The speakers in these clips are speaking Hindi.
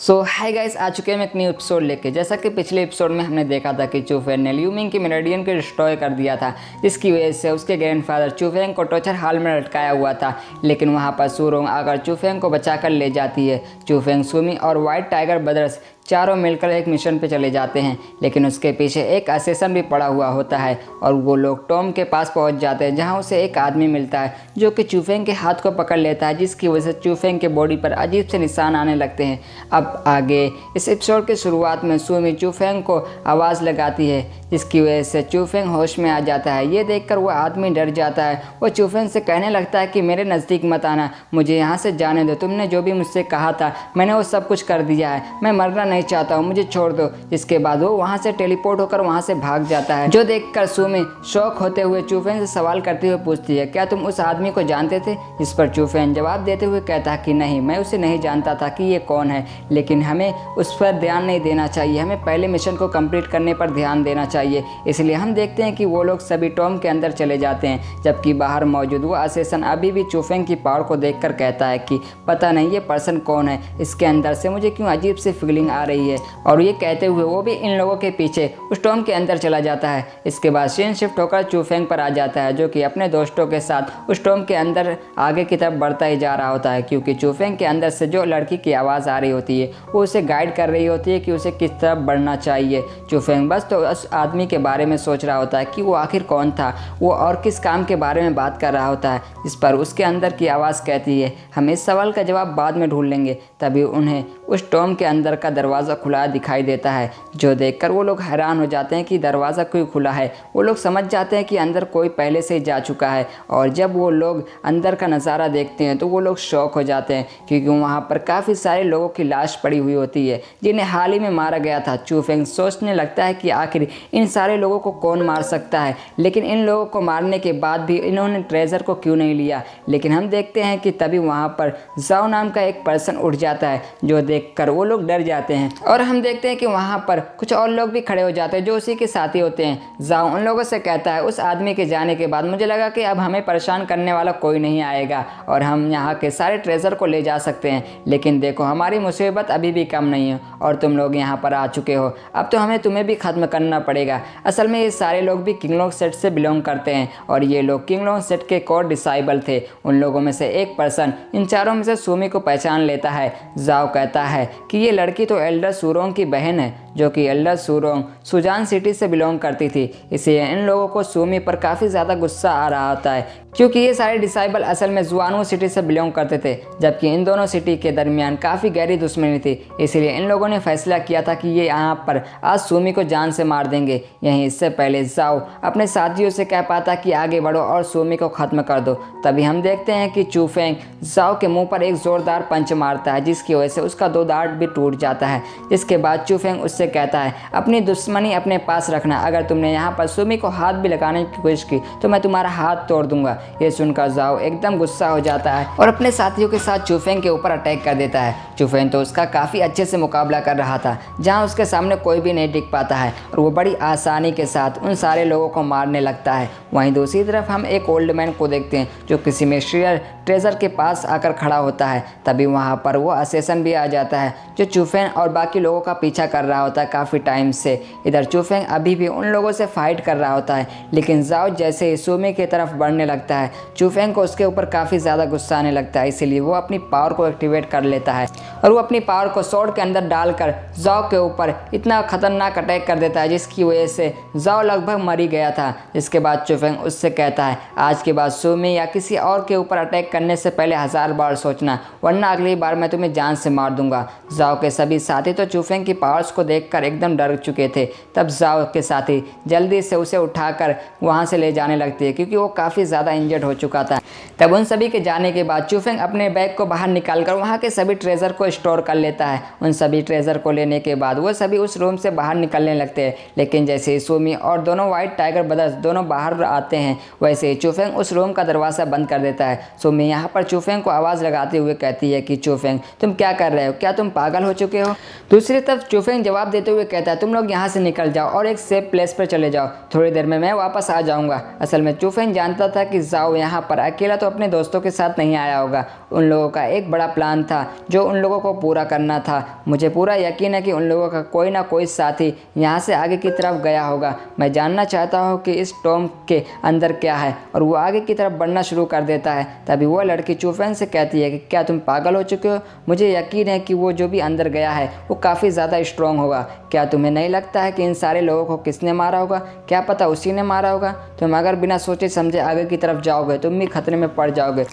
सो हाय गाइस, आ चुके हैं हम एक न्यू एपिसोड लेके। जैसा कि पिछले एपिसोड में हमने देखा था कि चूफेंग ने ल्यूमिंग की मेरिडियन को डिस्ट्रॉय कर दिया था, जिसकी वजह से उसके ग्रैंडफादर चूफेंग को टॉर्चर हाल में लटकाया हुआ था। लेकिन वहाँ पर सूरोंग आकर चूफेंग को बचाकर ले जाती है। चूफेंग, सुमी और वाइट टाइगर ब्रदर्स चारों मिलकर एक मिशन पे चले जाते हैं, लेकिन उसके पीछे एक असेसन भी पड़ा हुआ होता है और वो लोग टॉम के पास पहुंच जाते हैं, जहां उसे एक आदमी मिलता है जो कि चूफेंग के हाथ को पकड़ लेता है, जिसकी वजह से चूफेंग के बॉडी पर अजीब से निशान आने लगते हैं। अब आगे इस एपिसोड के शुरुआत में सुमी चूफेंग को आवाज़ लगाती है, जिसकी वजह से चूफेंग होश में आ जाता है। ये देखकर वो आदमी डर जाता है। वो चूफेंग से कहने लगता है कि मेरे नज़दीक मत आना, मुझे यहाँ से जाने दो। तुमने जो भी मुझसे कहा था मैंने वो सब कुछ कर दिया है, मैं मरना नहीं चाहता हूँ, मुझे छोड़ दो। जिसके बाद वो वहाँ से टेलीपोर्ट होकर वहाँ से भाग जाता है, जो देखकर सुमी शौक होते हुए चूफेंग से सवाल करते हुए पूछती है, क्या तुम उस आदमी को जानते थे? जिस पर चूफेंग जवाब देते हुए कहता है कि नहीं, मैं उसे नहीं जानता था कि ये कौन है, लेकिन हमें उस पर ध्यान नहीं देना चाहिए, हमें पहले मिशन को कंप्लीट करने पर ध्यान देना चाहिए। इसलिए हम देखते हैं कि वो लोग सभी टॉम के अंदर चले जाते हैं, जबकि बाहर मौजूद वो असेसन अभी भी चूफेंग की पावर को देखकर कहता है कि पता नहीं ये पर्सन कौन है, इसके अंदर से मुझे क्यों अजीब सी फीलिंग आ रही है। और ये कहते हुए वो भी इन लोगों के पीछे उस टॉम के अंदर चला जाता है। इसके बाद सीन शिफ्ट होकर चूफेंग पर आ जाता है, जो कि अपने दोस्तों के साथ उस टॉम के अंदर आगे की तरफ बढ़ता ही जा रहा होता है, क्योंकि चूफेंग के अंदर से जो लड़की की आवाज़ आ रही होती है वो उसे गाइड कर रही होती है कि उसे किस तरफ बढ़ना चाहिए। चूफेंग बस तो उस आदमी के बारे में सोच रहा होता है कि वो आखिर कौन था, वो और किस काम के बारे में बात कर रहा होता है। इस पर उसके अंदर की आवाज़ कहती है, हम इस सवाल का जवाब बाद में ढूंढ लेंगे। तभी उन्हें उस टॉम के अंदर का दरवाज़ा खुला दिखाई देता है, जो देखकर वो लोग हैरान हो जाते हैं कि दरवाज़ा क्यों खुला है। वो लोग समझ जाते हैं कि अंदर कोई पहले से ही जा चुका है, और जब वो लोग अंदर का नज़ारा देखते हैं तो वो लोग शॉक हो जाते हैं, क्योंकि वहाँ पर काफ़ी सारे लोगों की लाश पड़ी हुई होती है जिन्हें हाल ही में मारा गया था। चूफेंग सोचने लगता है कि आखिर इन सारे लोगों को कौन मार सकता है, लेकिन इन लोगों को मारने के बाद भी इन्होंने ट्रेजर को क्यों नहीं लिया। लेकिन हम देखते हैं कि तभी वहाँ पर जाओ नाम का एक पर्सन उठ जाता है, जो देखकर वो लोग डर जाते हैं। और हम देखते हैं कि वहाँ पर कुछ और लोग भी खड़े हो जाते हैं जो उसी के साथी होते हैं। जाओ उन लोगों से कहता है, उस आदमी के जाने के बाद मुझे लगा कि अब हमें परेशान करने वाला कोई नहीं आएगा और हम यहाँ के सारे ट्रेजर को ले जा सकते हैं, लेकिन देखो हमारी मुसीबत अभी भी कम नहीं है और तुम लोग यहाँ पर आ चुके हो, अब तो हमें तुम्हें भी ख़त्म करना पड़ेगा। असल में ये सारे लोग भी किंगलोंग सेट से बिलोंग करते हैं और ये लोग किंगलोंग सेट के कोर डिसाइबल थे। उन लोगों में से एक पर्सन इन चारों में से सुमी को पहचान लेता है। जाओ कहता है कि ये लड़की तो एल्डर सूरोंग की बहन है, जो कि एल्डर सूरोंग सुजान सिटी से बिलोंग करती थी। इसलिए इन लोगों को सुमी पर काफ़ी ज़्यादा गुस्सा आ रहा होता है, क्योंकि ये सारे डिसाइबल असल में जुआनू सिटी से बिलोंग करते थे, जबकि इन दोनों सिटी के दरमियान काफ़ी गहरी दुश्मनी थी। इसलिए इन लोगों ने फैसला किया था कि ये यहाँ पर आज सुमी को जान से मार देंगे। यहीं इससे पहले जाओ अपने साथियों से कह पाता कि आगे बढ़ो और सुमी को ख़त्म कर दो। तभी हम देखते हैं कि चूफेंग जाओ के मुंह पर एक ज़ोरदार पंच मारता है, जिसकी वजह से उसका दो दांत भी टूट जाता है। जिसके बाद चूफेंग उससे कहता है, अपनी दुश्मनी अपने पास रखना, अगर तुमने यहाँ पर सुमी को हाथ भी लगाने की कोशिश की तो मैं तुम्हारा हाथ तोड़ दूंगा। ये सुनकर जाओ एकदम गुस्सा हो जाता है और अपने साथियों के साथ चूफेंग के ऊपर अटैक कर देता है। चूफेंग तो उसका काफ़ी अच्छे से मुकाबला कर रहा था, जहाँ उसके सामने कोई भी नहीं टिक पाता है और वो बड़ी आसानी के साथ उन सारे लोगों को मारने लगता है। वहीं दूसरी तरफ हम एक ओल्ड मैन को देखते हैं, जो किसी मिस्टीरियस ट्रेजर के पास आकर खड़ा होता है। तभी वहाँ पर वो असेसन भी आ जाता है, जो चूफेंग और बाकी लोगों का पीछा कर रहा होता है काफ़ी टाइम से। इधर चूफेंग अभी भी उन लोगों से फाइट कर रहा होता है, लेकिन जाओ जैसे ही सुमी की तरफ बढ़ने लगता है, चूफेंग को उसके ऊपर काफ़ी ज़्यादा गुस्सा आने लगता है। इसीलिए वो अपनी पावर को एक्टिवेट कर लेता है और वो अपनी पावर को स्वॉर्ड के अंदर डालकर जाओ के ऊपर इतना खतरनाक अटैक कर देता है, जिसकी वजह से जाओ लगभग मर ही गया था। जिसके बाद चूफेंग उससे कहता है, आज के बाद सुमी या किसी और के ऊपर अटैक करने से पहले 1000 बार सोचना, वरना अगली बार मैं तुम्हें जान से मार दूंगा। जाओ के सभी साथी तो चूफेंग की पावर्स को देखकर एकदम डर चुके थे। तब जाओ के साथी जल्दी से उसे उठाकर वहाँ से ले जाने लगती है, क्योंकि वो काफ़ी ज़्यादा इंजर्ड हो चुका था। तब उन सभी के जाने के बाद चूफेंग अपने बैग को बाहर निकालकर वहाँ के सभी ट्रेजर को स्टोर कर लेता है। उन सभी ट्रेजर को लेने के बाद वो सभी उस रूम से बाहर निकलने लगते हैं, लेकिन जैसे ही सुमी और दोनों वाइट टाइगर ब्रदर्स दोनों बाहर आते हैं, वैसे ही चूफेंग उस रूम का दरवाज़ा बंद कर देता है। सुमी यहाँ पर चूफेंग को आवाज़ लगाते हुए कहती है कि चूफेंग तुम क्या कर रहे हो, क्या तुम पागल हो चुके हो? दूसरी तरफ चूफेंग जवाब जवाब देते हुए कहता है तुम लोग यहाँ से निकल जाओ और एक सेफ प्लेस पर चले जाओ, थोड़ी देर में मैं वापस आ जाऊँगा। असल में चूफेंग जानता था कि जाओ यहाँ पर अकेला तो अपने दोस्तों के साथ नहीं आया होगा। उन लोगों का एक बड़ा प्लान था जो उन लोगों को पूरा करना था। मुझे पूरा यकीन है कि उन लोगों का कोई ना कोई साथी यहाँ से आगे की तरफ गया होगा। मैं जानना चाहता हूँ कि इस टॉम के अंदर क्या है। और वो आगे की तरफ बढ़ना शुरू कर देता है। तभी वो लड़की चूफेंग से कहती है कि क्या तुम पागल हो चुके हो? मुझे यकीन है कि वो जो भी अंदर गया है वो काफ़ी ज़्यादा स्ट्रॉन्ग होगा। क्या तुम्हें नहीं लगता है कि इन सारे लोगों को किसने मारा होगा? क्या पता उसी ने मारा होगा। तुम अगर बिना सोचे समझे आगे की तरफ जाओगे तुम भी खतरे में पड़ जाओगे।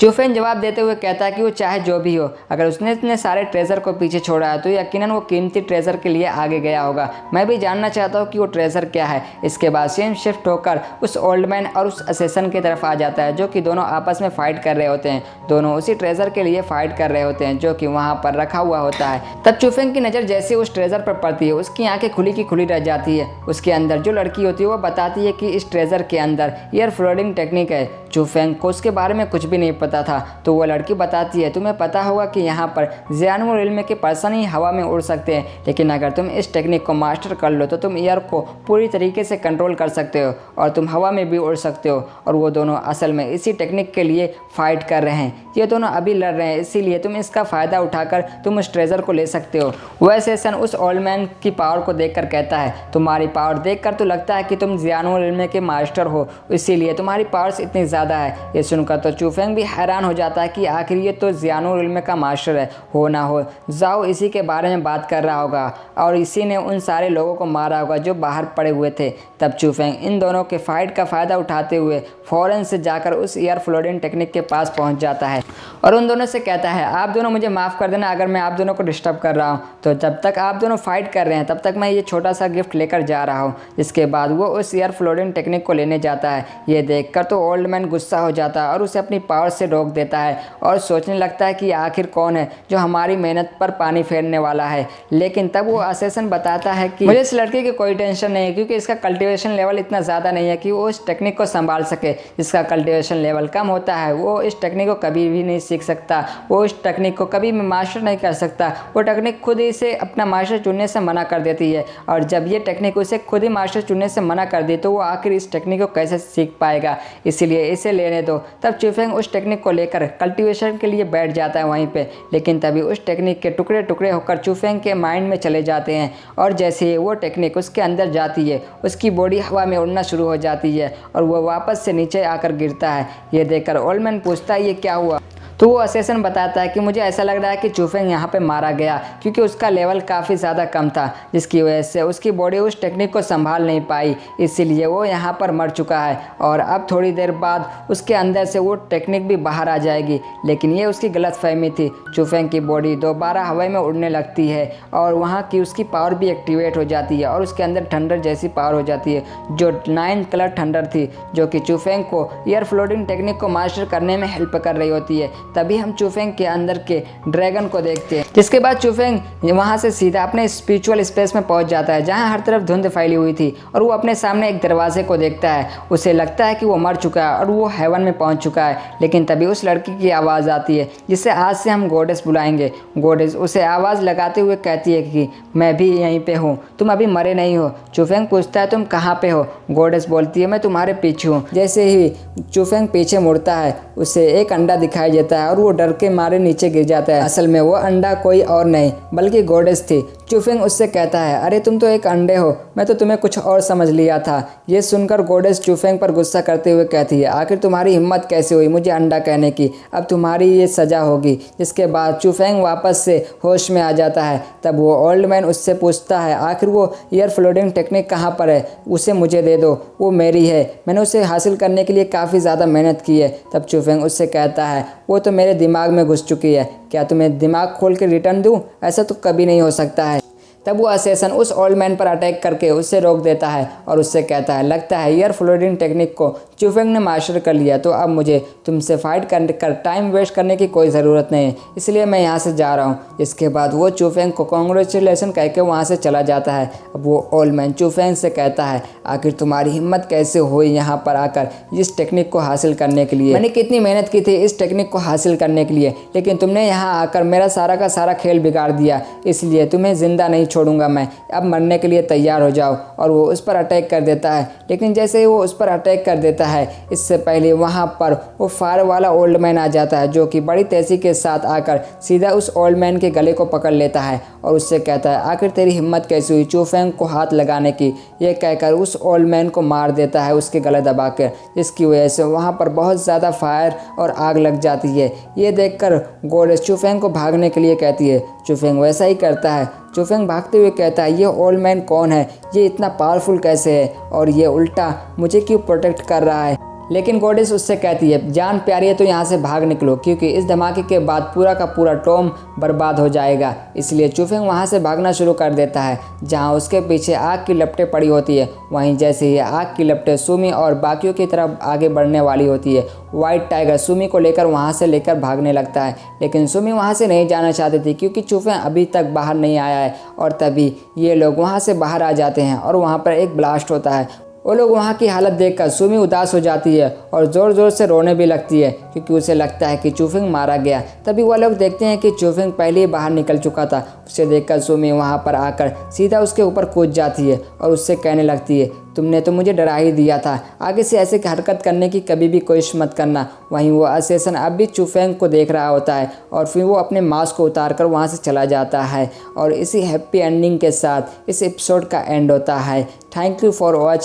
चूफेंग जवाब देते हुए कहता है कि वो चाहे जो भी हो, अगर उसने इतने सारे ट्रेजर को पीछे छोड़ा है तो यकीनन वो कीमती ट्रेजर के लिए आगे गया होगा। मैं भी जानना चाहता हूँ कि वो ट्रेजर क्या है। इसके बाद सीन शिफ्ट होकर उस ओल्ड मैन और उस असेसन की तरफ आ जाता है जो कि दोनों आपस में फाइट कर रहे होते हैं। दोनों उसी ट्रेजर के लिए फाइट कर रहे होते हैं जो कि वहाँ पर रखा हुआ होता है। तब चूफेंग की नज़र जैसे उस ट्रेजर पर पड़ती है उसकी आंखें खुली की खुली रह जाती है। उसके अंदर जो लड़की होती है वो बताती है कि इस ट्रेजर के अंदर एयर फ्लोटिंग टेक्निक है। चूफेंग को उसके बारे में कुछ भी नहीं पता था तो वो लड़की बताती है तुम्हें पता होगा कि यहाँ पर ज़ियानुल इल्म के पर्सन ही हवा में उड़ सकते हैं, लेकिन अगर तुम इस टेक्निक को मास्टर कर लो तो तुम एयर को पूरी तरीके से कंट्रोल कर सकते हो और तुम हवा में भी उड़ सकते हो। और वो दोनों असल में इसी टेक्निक के लिए फाइट कर रहे हैं। ये दोनों अभी लड़ रहे हैं, इसीलिए तुम इसका फ़ायदा उठाकर तुम उस ट्रेजर को ले सकते हो। वह असेसन उस ओल्ड मैन की पावर को देखकर कहता है तुम्हारी पावर देखकर तो लगता है कि तुम ज़ियानुल इल्म के मास्टर हो, इसीलिए तुम्हारी पावर्स इतनी ज़्यादा है। ये सुनकर तो चूफेंग भी हैरान हो जाता है कि आखिर ये तो ज़ियानुल इल्म का मास्टर है, हो ना हो जाओ इसी के बारे में बात कर रहा होगा और इसी ने उन सारे लोगों को मारा होगा जो बाहर पड़े हुए थे। तब चूफेंग इन दोनों के फाइट का फ़ायदा उठाते हुए फ़ौरन से जाकर उस एयर फ्लोटिंग टेक्निक के पास पहुंच जाता है और उन दोनों से कहता है आप दोनों मुझे माफ़ कर देना अगर मैं आप दोनों को डिस्टर्ब कर रहा हूँ। तो जब तक आप दोनों फाइट कर रहे हैं तब तक मैं ये छोटा सा गिफ्ट लेकर जा रहा हूँ। इसके बाद वो उस एयर फ्लोटिंग टेक्निक को लेने जाता है। ये देखकर तो ओल्ड मैन गुस्सा हो जाता है और उसे अपनी पावर से रोक देता है और सोचने लगता है कि आखिर कौन है जो हमारी मेहनत पर पानी फेरने वाला है। लेकिन तब वो असेसन बताता है कि मुझे इस लड़के की कोई टेंशन नहीं है क्योंकि इसका कल्टीवेशन लेवल इतना ज़्यादा नहीं है कि वो इस टेक्निक को संभाल सके। जिसका कल्टीवेशन लेवल कम होता है वो इस टेक्निक को कभी भी नहीं सीख सकता, वो इस टेक्निक को कभी भी मास्टर नहीं कर सकता। वो टेक्निक खुद ही से अपना मास्टर चुनने से मना कर देती है और जब ये टेक्निक उसे खुद ही मास्टर चुनने से मना कर दी तो वो आखिर इस टेक्निक को कैसे सीख पाएगा, इसीलिए इसे लेने दो। तब चूफेंग उस टेक्निक को लेकर कल्टीवेशन के लिए बैठ जाता है वहीं पे। लेकिन तभी उस टेक्निक के टुकड़े टुकड़े होकर चूफेंग के माइंड में चले जाते हैं और जैसे ही वो टेक्निक उसके अंदर जाती है उसकी बॉडी हवा में उड़ना शुरू हो जाती है और वो वापस से नीचे आकर गिरता है। ये देखकर ओल्ड मैन पूछता है ये क्या हुआ? तो वो असेसन बताता है कि मुझे ऐसा लग रहा है कि चूफेंग यहाँ पे मारा गया क्योंकि उसका लेवल काफ़ी ज़्यादा कम था जिसकी वजह से उसकी बॉडी उस टेक्निक को संभाल नहीं पाई, इसीलिए वो यहाँ पर मर चुका है और अब थोड़ी देर बाद उसके अंदर से वो टेक्निक भी बाहर आ जाएगी। लेकिन ये उसकी गलतफहमी थी। चूफेंग की बॉडी दोबारा हवा में उड़ने लगती है और वहाँ की उसकी पावर भी एक्टिवेट हो जाती है और उसके अंदर थंडर जैसी पावर हो जाती है जो 9 कलर थंडर थी जो कि चूफेंग को एयर फ्लोटिंग टेक्निक को मास्टर करने में हेल्प कर रही होती है। तभी हम चूफेंग के अंदर के ड्रैगन को देखते हैं जिसके बाद चूफेंग वहां से सीधा अपने स्पिरिचुअल स्पेस में पहुंच जाता है जहां हर तरफ धुंध फैली हुई थी और वो अपने सामने एक दरवाजे को देखता है। उसे लगता है कि वो मर चुका है और वो हेवन में पहुंच चुका है। लेकिन तभी उस लड़की की आवाज़ आती है जिसे आज से हम गॉडेस बुलाएंगे। गॉडेस उसे आवाज़ लगाते हुए कहती है कि मैं भी यहीं पे हूँ, तुम अभी मरे नहीं हो। चूफेंग पूछता है तुम कहाँ पे हो? गॉडेस बोलती है मैं तुम्हारे पीछे हूँ। जैसे ही चूफेंग पीछे मुड़ता है उसे एक अंडा दिखाई देता है और वो डर के मारे नीचे गिर जाता है। असल में वो अंडा कोई और नहीं बल्कि गॉडेस थी। चूफेंग उससे कहता है अरे तुम तो एक अंडे हो, मैं तो तुम्हें कुछ और समझ लिया था। ये सुनकर गॉडेस चूफेंग पर गुस्सा करते हुए कहती है आखिर तुम्हारी हिम्मत कैसे हुई मुझे अंडा कहने की, अब तुम्हारी ये सज़ा होगी। जिसके बाद चूफेंग वापस से होश में आ जाता है। तब वो ओल्ड मैन उससे पूछता है आखिर वो एयर फ्लोटिंग टेक्निक कहाँ पर है, उसे मुझे दे दो, वो मेरी है, मैंने उसे हासिल करने के लिए काफ़ी ज़्यादा मेहनत की है। तब चूफेंग उससे कहता है वो तो मेरे दिमाग में घुस चुकी है, क्या तुम्हें दिमाग खोल के रिटर्न दूँ? ऐसा तो कभी नहीं हो सकता है। तब वो असेसन उस ओल्ड मैन पर अटैक करके उससे रोक देता है और उससे कहता है लगता है एयर फ्लोटिंग टेक्निक को चूफेंग ने मास्टर कर लिया तो अब मुझे तुमसे फाइट कर टाइम वेस्ट करने की कोई ज़रूरत नहीं है, इसलिए मैं यहाँ से जा रहा हूँ। इसके बाद वो चूफेंग को कॉन्ग्रेचुलेसन कह के वहाँ से चला जाता है। अब वो ओल्ड मैन चूफेंग से कहता है आखिर तुम्हारी हिम्मत कैसे हुई यहाँ पर आकर इस टेक्निक को हासिल करने के लिए? मैंने कितनी मेहनत की थी इस टेक्निक को हासिल करने के लिए, लेकिन तुमने यहाँ आकर मेरा सारा का सारा खेल बिगाड़ दिया, इसलिए तुम्हें ज़िंदा नहीं छोड़ूंगा मैं, अब मरने के लिए तैयार हो जाओ। और वो उस पर अटैक कर देता है। लेकिन जैसे ही वो उस पर अटैक कर देता है, इससे पहले वहाँ पर वो फायर वाला ओल्ड मैन आ जाता है, जो कि बड़ी तेज़ी के साथ आकर सीधा उस ओल्ड मैन के गले को पकड़ लेता है और उससे कहता है, आखिर तेरी हिम्मत कैसी हुई चू फेंग को हाथ लगाने की। ये कहकर उस ओल्ड मैन को मार देता है उसके गले दबाकर, जिसकी वजह से वहाँ पर बहुत ज़्यादा फायर और आग लग जाती है। ये देखकर गॉडेस चू फेंग को भागने के लिए कहती है। चू फेंग वैसा ही करता है। चू फेंग भागते हुए कहता है, ये ओल्ड मैन कौन है, ये इतना पावरफुल कैसे है और ये उल्टा मुझे क्यों प्रोटेक्ट कर रहा है। लेकिन गॉडेस उससे कहती है, जान प्यारी है तो यहाँ से भाग निकलो, क्योंकि इस धमाके के बाद पूरा का पूरा टॉम बर्बाद हो जाएगा। इसलिए चू फेंग वहाँ से भागना शुरू कर देता है, जहाँ उसके पीछे आग की लपटें पड़ी होती है। वहीं जैसे ही आग की लपटें सुमी और बाकियों की तरफ आगे बढ़ने वाली होती है, वाइट टाइगर सुमी को लेकर वहाँ से लेकर भागने लगता है। लेकिन सुमी वहाँ से नहीं जाना चाहती थी, क्योंकि चू फेंग अभी तक बाहर नहीं आया है। और तभी ये लोग वहाँ से बाहर आ जाते हैं और वहाँ पर एक ब्लास्ट होता है। वो लोग वहाँ की हालत देखकर सुमी उदास हो जाती है और ज़ोर ज़ोर से रोने भी लगती है, क्योंकि उसे लगता है कि चू फेंग मारा गया। तभी वह लोग देखते हैं कि चू फेंग पहले ही बाहर निकल चुका था। उसे देखकर सुमी वहाँ पर आकर सीधा उसके ऊपर कूद जाती है और उससे कहने लगती है, तुमने तो मुझे डरा ही दिया था, आगे से ऐसे हरकत करने की कभी भी कोशिश मत करना। वहीं वो असैसिन अब भी चू फेंग को देख रहा होता है और फिर वो अपने मास्क को उतार कर वहाँ से चला जाता है। और इसी हैप्पी एंडिंग के साथ इस एपिसोड का एंड होता है। Thank you for watching.